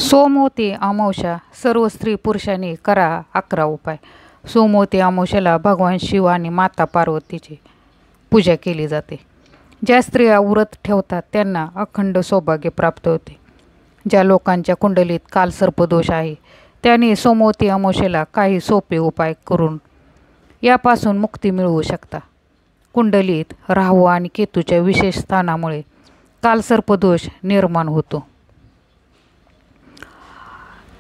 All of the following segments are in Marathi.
सोमवती अमावस्या सर्व स्त्री पुरुषांनी करा 11 उपाय। सोमवती अमावस्येला भगवान शिव आणि माता पार्वतीची पूजा केली जाते। ज्या स्त्रिया व्रत ठेवतात त्यांना अखंड सौभाग्य प्राप्त होते। ज्या लोकांच्या कुंडलीत कालसर्पदोष आहे त्यांनी सोमवती अमावस्येला काही सोपे उपाय करून यापासून मुक्ती मिळवू शकता। कुंडलीत राहू आणि केतूच्या विशेष स्थानामुळे कालसर्पदोष निर्माण होतो।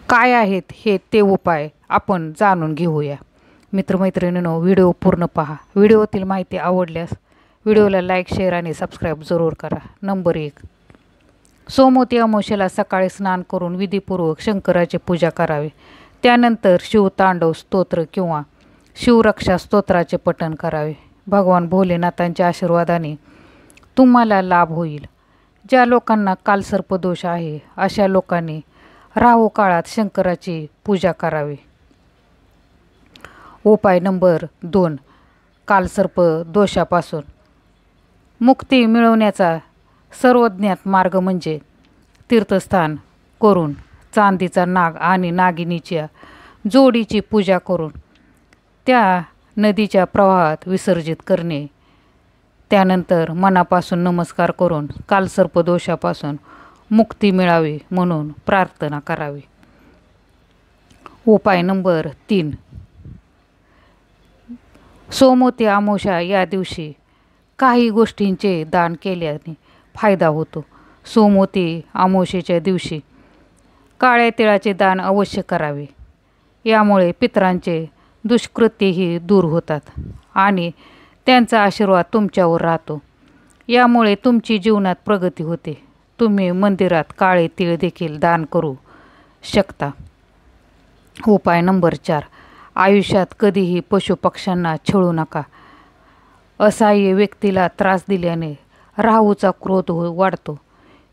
काय आहेत ते उपाय आपण जाणून घेऊया। मित्रमैत्रिणींनो, व्हिडिओ पूर्ण पहा। व्हिडिओतील माहिती आवडल्यास व्हिडिओला लाईक, शेअर आणि सबस्क्राईब जरूर करा। नंबर 1, सोमवती अमावस्येला सकाळी स्नान करून विधीपूर्वक शंकराची पूजा करावी। त्यानंतर शिवतांडव स्तोत्र किंवा शिवरक्षा स्तोत्राचे पठण करावे। भगवान भोलेनाथांच्या आशीर्वादाने तुम्हाला लाभ होईल। ज्या लोकांना कालसर्पदोष आहे अशा लोकांनी राहू काळात शंकराची पूजा करावी। उपाय नंबर 2, कालसर्प दोषापासून मुक्ती मिळवण्याचा सर्वज्ञात मार्ग म्हणजे तीर्थस्थान करून चांदीचा नाग आणि नागिनीच्या जोडीची पूजा करून त्या नदीच्या प्रवाहात विसर्जित करणे। त्यानंतर मनापासून नमस्कार करून कालसर्प दोषापासून मुक्ती मिळावी म्हणून प्रार्थना करावी। उपाय नंबर 3, सोमवती अमावस्या या दिवशी काही गोष्टींचे दान केल्याने फायदा होतो। सोमवती अमावस्येच्या दिवशी काळ्या तिळाचे दान अवश्य करावे। यामुळे पितरांचे दुष्कृत्यही दूर होतात आणि त्यांचा आशीर्वाद तुमच्यावर राहतो। यामुळे तुमची जीवनात प्रगती होते। तुम्ही मंदिरात काळे तीळ देखील दान करू शकता। उपाय नंबर 4, आयुष्यात कधीही पशुपक्ष्यांना छळू नका। असहाय्य व्यक्तीला त्रास दिल्याने राहूचा क्रोध वाढतो।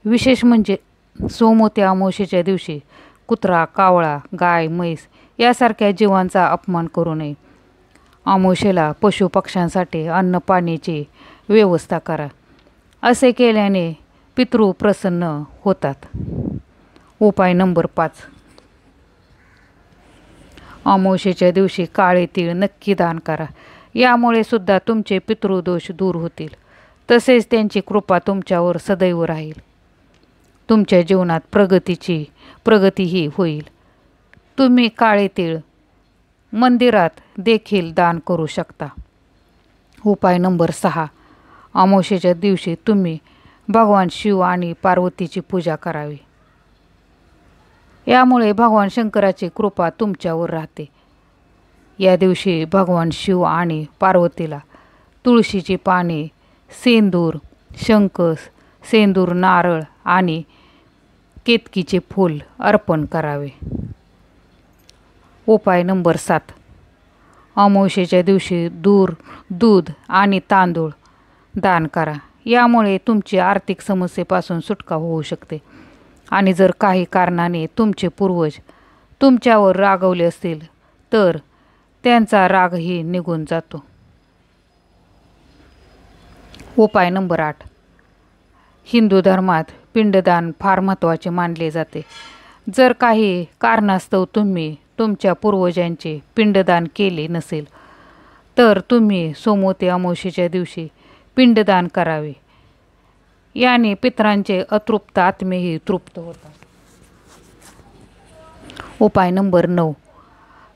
विशेष म्हणजे सोमवती अमावस्येच्या दिवशी कुत्रा, कावळा, गाय, म्हैस यासारख्या जीवांचा अपमान करू नये। अमावस्येला पशुपक्ष्यांसाठी अन्न पाण्याची व्यवस्था करा। असे केल्याने पितृ प्रसन्न होतात। उपाय नंबर 5, अमावस्येच्या दिवशी काळे तीळ नक्की दान करा। यामुळे सुद्धा तुमचे पितृदोष दूर होतील, तसेच त्यांची कृपा तुमच्यावर सदैव राहील। तुमच्या जीवनात प्रगतीही होईल। तुम्ही काळे तीळ मंदिरात देखील दान करू शकता। उपाय नंबर 6, अमावस्येच्या दिवशी तुम्ही भगवान शिव आणि पार्वतीची पूजा करावी। यामुळे भगवान शंकराची कृपा तुमच्यावर राहते। या दिवशी भगवान शिव आणि पार्वतीला तुळशीची पाने, सेंदूर, शंख, सेंदूर, नारळ आणि केतकीचे फूल अर्पण करावे। उपाय नंबर 7, अमावस्येच्या दिवशी दूध आणि तांदूळ दान करा। यामुळे तुमची आर्थिक समस्येपासून सुटका होऊ शकते आणि जर काही कारणाने तुमचे पूर्वज तुमच्यावर रागवले असतील तर त्यांचा रागही निघून जातो। उपाय नंबर 8, हिंदू धर्मात पिंडदान फार महत्त्वाचे मानले जाते। जर काही कारणास्तव तुम्ही तुमच्या पूर्वजांचे पिंडदान केले नसेल तर तुम्ही सोमवती अमावस्येच्या दिवशी पिंडदान करावे। याने पितरांचे अतृप्त आत्मेही तृप्त होतात। उपाय नंबर 9,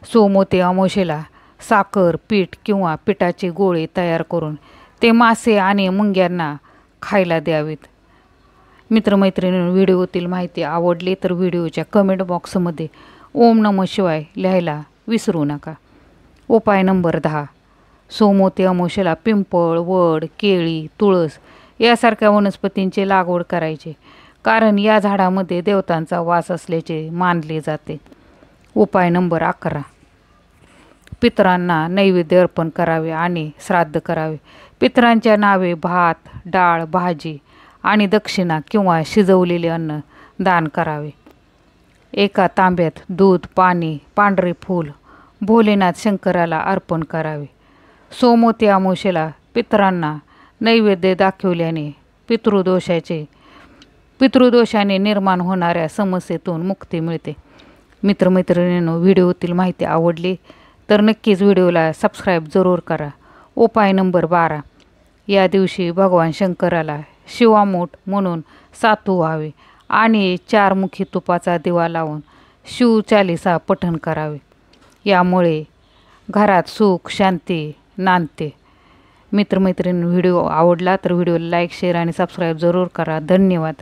सोमवती अमावस्येला साखर, पीठ किंवा पिठाचे गोळे तयार करून ते मासे आणि मुंग्यांना खायला द्यावेत। मित्रमैत्रिणींनो, व्हिडिओतील माहिती आवडली तर व्हिडिओच्या कमेंट बॉक्समध्ये ओम नमः शिवाय लिहायला विसरू नका। उपाय नंबर 10, सोमवती अमावस्येला पिंपळ, वड, केळी, तुळस यासारख्या वनस्पतींची लागवड करायची, कारण या झाडामध्ये देवतांचा वास असल्याचे मानले जाते। उपाय नंबर 11, पितरांना नैवेद्य अर्पण करावे आणि श्राद्ध करावे। पितरांच्या नावे भात, डाळ, भाजी आणि दक्षिणा किंवा शिजवलेले अन्न दान करावे। एका तांब्यात दूध, पाणी, पांढरे फूल भोलेनाथ शंकराला अर्पण करावे। सोमवती अमावस्येला पितरांना नैवेद्य दाखवल्याने पितृदोषाचे पितृदोषाने निर्माण होणाऱ्या समस्येतून मुक्ती मिळते. मित्रमैत्रिणींनो, व्हिडिओतील माहिती आवडली तर नक्कीच व्हिडिओला सबस्क्राईब जरूर करा. उपाय नंबर 12. या दिवशी भगवान शंकराला शिवामूठ म्हणून सातू व्हावे आणि 4 मुखी तुपाचा दिवा लावून शिवचालीसा पठण करावे. यामुळे घरात सुख शांती नांदते. मित्रमैत्रिणी, व्हिडिओ आवडला तर व्हिडिओला लाईक शेअर आणि सबस्क्राईब जरूर करा. धन्यवाद.